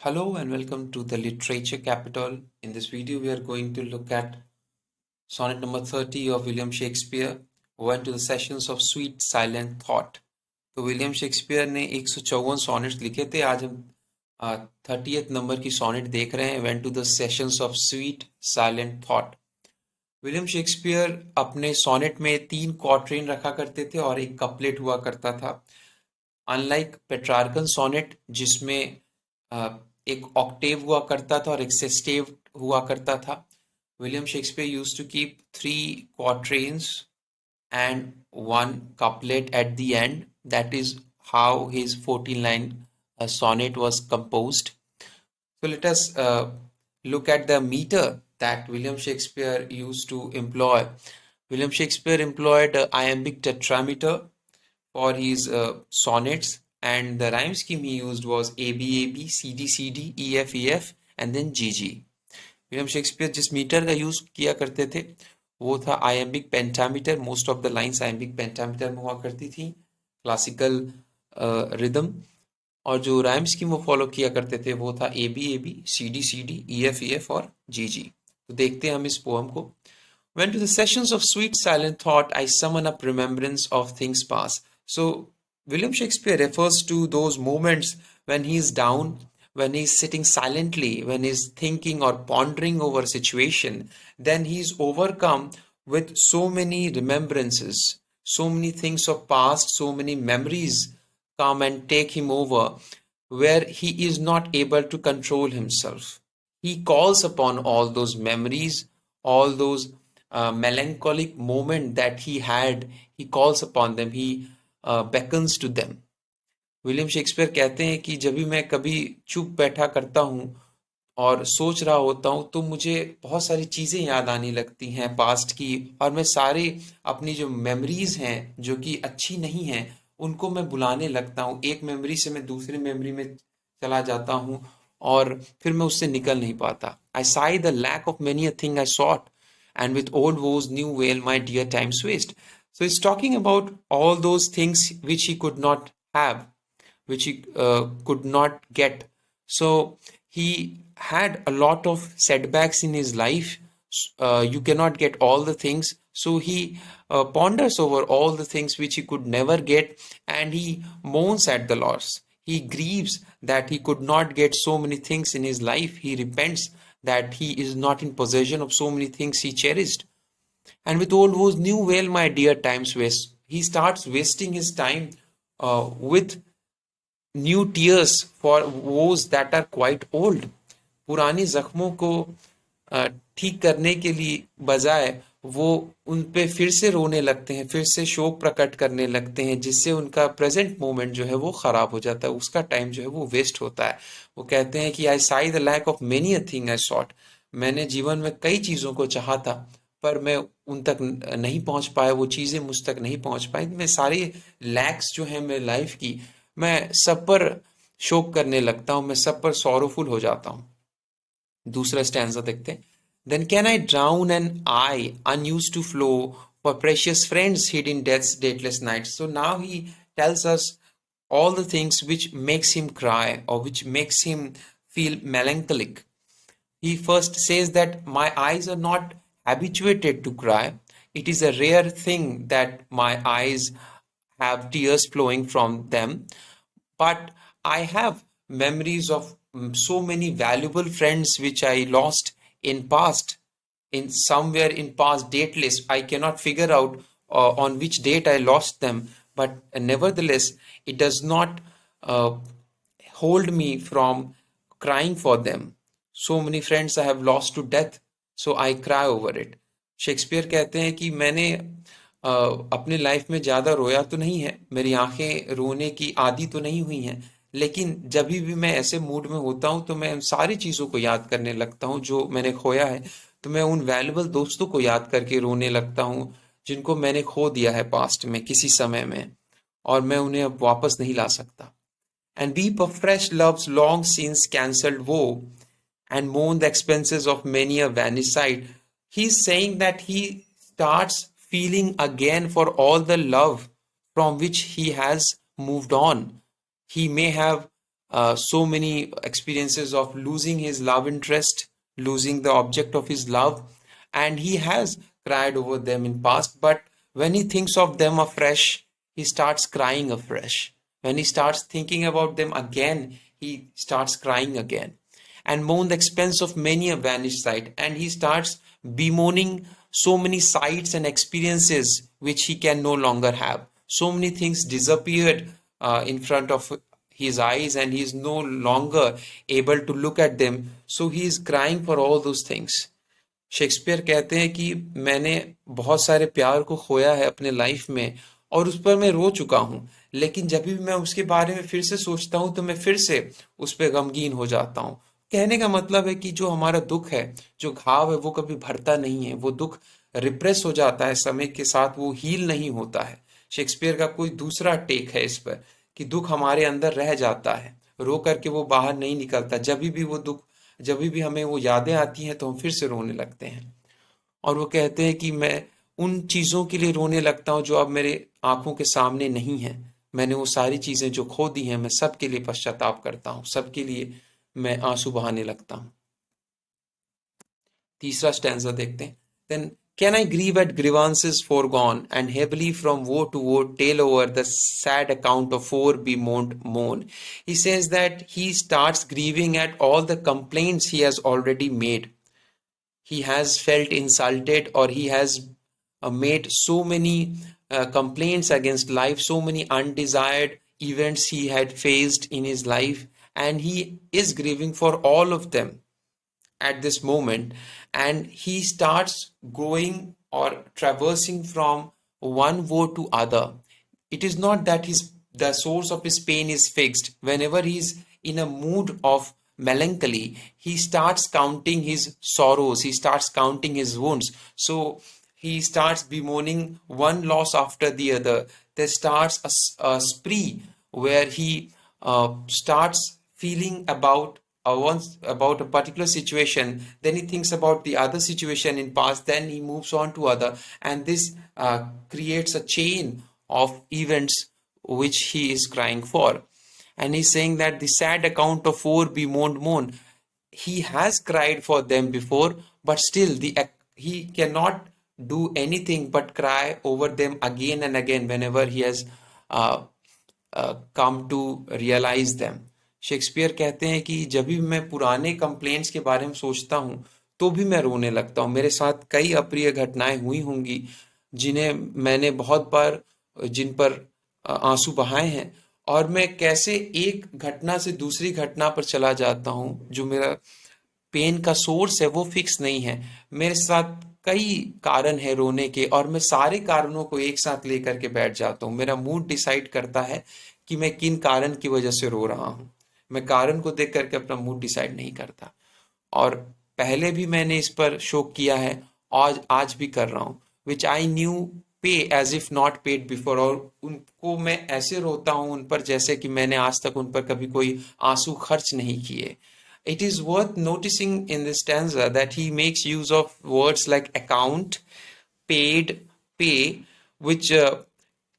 Hello and welcome to the Literature Capital. In this video, we are going to look at sonnet number 30 of William Shakespeare, Went to the Sessions of Sweet Silent Thought. तो William Shakespeare ने 154 sonnets लिखे थे. आज हम 30th number की sonnet देख रहे हैं, went to the sessions of sweet silent thought. William Shakespeare अपने सॉनेट में 3 क्वार्टरेन रखा करते थे और एक कपलेट हुआ करता था. अनलाइक पेट्रार्कन सॉनेट जिसमें एक ऑक्टेव हुआ करता था और एक सेस्टेव हुआ करता था, William Shakespeare used to keep 3 quatrains and 1 couplet at the end. That is how his 14-line sonnet was composed. So let us look at the meter that William Shakespeare used to employ. William Shakespeare employed iambic tetrameter for his sonnets, and the rhyme scheme he used was ABAB, CD, EF, and then GG. William Shakespeare जिस metre का use किया करते थे वो था iambic pentameter. Most of the lines iambic pentameter में हुआ करती थी, क्लासिकल रिदम. और जो राइम स्कीम वो फॉलो किया करते थे वो था ABAB, CD, EF और GG. तो देखते हैं हम इस पोएम को. When to the sessions of sweet silent thought I summon up remembrance of things past. So William Shakespeare refers to those moments when he is down, when he's sitting silently, when he's thinking or pondering over a situation, then he's overcome with so many remembrances, so many things of past, so many memories come and take him over, where he is not able to control himself. He calls upon all those memories, all those melancholic moments that he had, he calls upon them, he beckons to them. William Shakespeare कहते हैं कि जब भी मैं कभी चुप बैठा करता हूँ और सोच रहा होता हूँ तो मुझे बहुत सारी चीज़ें याद आने लगती हैं पास्ट की, और मैं सारे अपनी जो मेमोरीज हैं जो कि अच्छी नहीं हैं उनको मैं बुलाने लगता हूँ. एक मेमोरी से मैं दूसरी मेमोरी में चला जाता हूँ और फिर मैं उससे निकल नहीं पाता. I sigh the lack of many a thing I sought and with old woes new wail my dear times waste. So he's talking about all those things which he could not have, which he could not get. So he had a lot of setbacks in his life. You cannot get all the things. So he ponders over all the things which he could never get, and he moans at the loss. He grieves that he could not get so many things in his life. He repents that he is not in possession of so many things he cherished. And with old woes new wail my dear times waste. He starts wasting his time with new tears for woes that are quite old. पुरानी जख्मों को ठीक करने के लिए बजाय वो उन पे फिर से रोने लगते हैं, फिर से शोक प्रकट करने लगते हैं, जिससे उनका प्रेजेंट मोमेंट जो है वो खराब हो जाता है, उसका टाइम जो है वो वेस्ट होता है. वो कहते हैं कि I sigh the lack of many a thing I sought. मैंने जीवन में कई चीज़ों को चाहा था पर मैं उन तक नहीं पहुंच पाया, वो चीज़ें मुझ तक नहीं पहुंच पाई. मैं सारे लैक्स जो है मेरे लाइफ की, मैं सब पर शोक करने लगता हूँ, मैं सब पर सॉरोफुल हो जाता हूँ. दूसरा स्टैंजा देखते हैं. Then can I drown an eye unused to flow for precious friends hid in death's dateless night? So now he tells us all the things which makes him cry or which makes him feel melancholic. He first says that my eyes are not habituated to cry. It is a rare thing that my eyes have tears flowing from them, but I have memories of so many valuable friends which I lost in past, in somewhere in past dateless. I cannot figure out on which date I lost them, but nevertheless it does not uh, hold me from crying for them. So many friends I have lost to death, so I cry over it. Shakespeare कहते हैं कि मैंने अपने life में ज़्यादा रोया तो नहीं है, मेरी आंखें रोने की आदी तो नहीं हुई हैं, लेकिन जब भी मैं ऐसे मूड में होता हूँ तो मैं उन सारी चीज़ों को याद करने लगता हूँ जो मैंने खोया है. तो मैं उन वैल्यूबल दोस्तों को याद करके रोने लगता हूँ जिनको मैंने खो दिया है पास्ट में किसी समय में, और मैं उन्हें अब वापस नहीं ला सकता. And weep of fresh love's long since cancelled woe, and moan the expenses of many a vanished sight. He's saying that he starts feeling again for all the love from which he has moved on. He may have so many experiences of losing his love interest, losing the object of his love, and he has cried over them in past. But when he thinks of them afresh, he starts crying afresh. When he starts thinking about them again, he starts crying again, and moan the expense of many a vanished sight. And he starts bemoaning so many sights and experiences which he can no longer have. So many things disappeared in front of his eyes, and he is no longer able to look at them. So he is crying for all those things. Shakespeare कहते हैं कि मैंने बहुत सारे प्यार को खोया है अपने लाइफ में, और उस पर मैं रो चुका हूं, लेकिन जब भी मैं उसके बारे में फिर से सोचता हूं तो मैं फिर से उस पर गमगीन हो जाता हूं। कहने का मतलब है कि जो हमारा दुख है, जो घाव है, वो कभी भरता नहीं है, वो दुख रिप्रेस हो जाता है समय के साथ, वो हील नहीं होता है। शेक्सपियर का कोई दूसरा टेक है इस पर कि दुख हमारे अंदर रह जाता है, रो करके वो बाहर नहीं निकलता। जब भी हमें वो यादें आती हैं तो हम फिर से रोने लगते हैं। और वो कहते हैं कि मैं उन चीज़ों के लिए रोने लगता हूँ जो अब मेरे आंखों के सामने नहीं है। मैंने वो सारी चीज़ें जो खो दी हैं, मैं सबके लिए पश्चाताप करता हूँ, सबके लिए मैं आंसू बहाने लगता हूँ। तीसरा स्टैंजा देखते हैं। Then can I grieve at grievances foregone, and heavily from woe to woe tale over the sad account of forebemoaned moan. He says that he starts grieving at all the complaints he has already made. He has felt insulted, or he has made so many complaints against life, so many undesired events he had faced in his life, and he is grieving for all of them at this moment. And he starts going or traversing from one woe to other. It is not that the source of his pain is fixed. Whenever he's in a mood of melancholy, he starts counting his sorrows, he starts counting his wounds. So he starts bemoaning one loss after the other. There starts a spree where he starts feeling about once about a particular situation, then he thinks about the other situation in past, then he moves on to other, and this creates a chain of events which he is crying for. And he's saying that the sad account of four bemoaned moan, he has cried for them before, but still he cannot do anything but cry over them again and again whenever he has come to realize them. Shakespeare कहते हैं कि जब भी मैं पुराने complaints के बारे में सोचता हूँ तो भी मैं रोने लगता हूँ। मेरे साथ कई अप्रिय घटनाएं हुई होंगी जिन्हें मैंने बहुत बार जिन पर आंसू बहाए हैं, और मैं कैसे एक घटना से दूसरी घटना पर चला जाता हूँ। जो मेरा पेन का सोर्स है वो फिक्स नहीं है। मेरे साथ कई कारण है रोने के, और मैं सारे कारणों को एक साथ लेकर के बैठ जाता हूँ। मेरा मूड डिसाइड करता है कि मैं किन कारण की वजह से रो रहा हूँ। मैं कारण को देख करके अपना मूड डिसाइड नहीं करता। और पहले भी मैंने इस पर शोक किया है, आज भी कर रहा हूँ। Which I new pay as if not paid before, और उनको मैं ऐसे रोता हूँ उन पर जैसे कि मैंने आज तक उन पर कभी कोई आंसू खर्च नहीं किए। It is worth noticing in this stanza that he makes use of words like account, paid, pay, which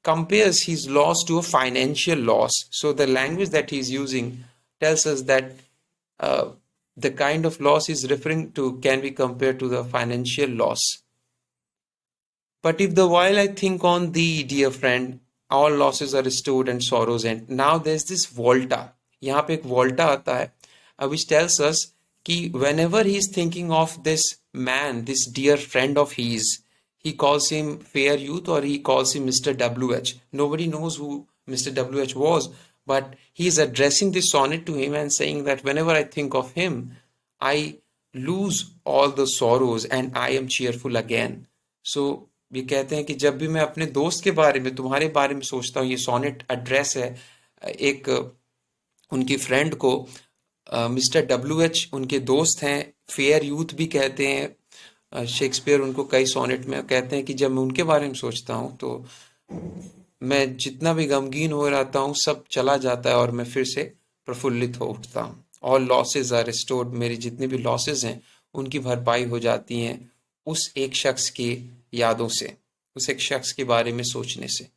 compares his loss to a financial loss. So the language that he's using tells us that the kind of loss he's referring to can be compared to the financial loss. But if the while I think on thee, dear friend, all losses are restored and sorrows end. Now there's this volta. यहाँ पे एक volta आता है, which tells us कि whenever he is thinking of this man, this dear friend of his, he calls him fair youth, or he calls him Mr. WH. Nobody knows who Mr. WH was, but he is addressing this sonnet to him and saying that whenever I think of him, I lose all the sorrows and I am cheerful again. So ये कहते हैं कि जब भी मैं अपने दोस्त के बारे में, तुम्हारे बारे में सोचता हूँ, ये सोनेट एड्रेस है एक उनकी फ्रेंड को। मिस्टर WH उनके दोस्त हैं, फेयर यूथ भी कहते हैं। शेक्सपियर उनको कई सोनेट में कहते हैं कि जब मैं उनके बारे में सोचता हूँ तो मैं जितना भी गमगीन हो रहता हूँ सब चला जाता है और मैं फिर से प्रफुल्लित हो उठता हूँ। ऑल लॉसेज आर रिस्टोर्ड, मेरी जितने भी लॉसेज हैं उनकी भरपाई हो जाती हैं उस एक शख्स की यादों से, उस एक शख्स के बारे में सोचने से।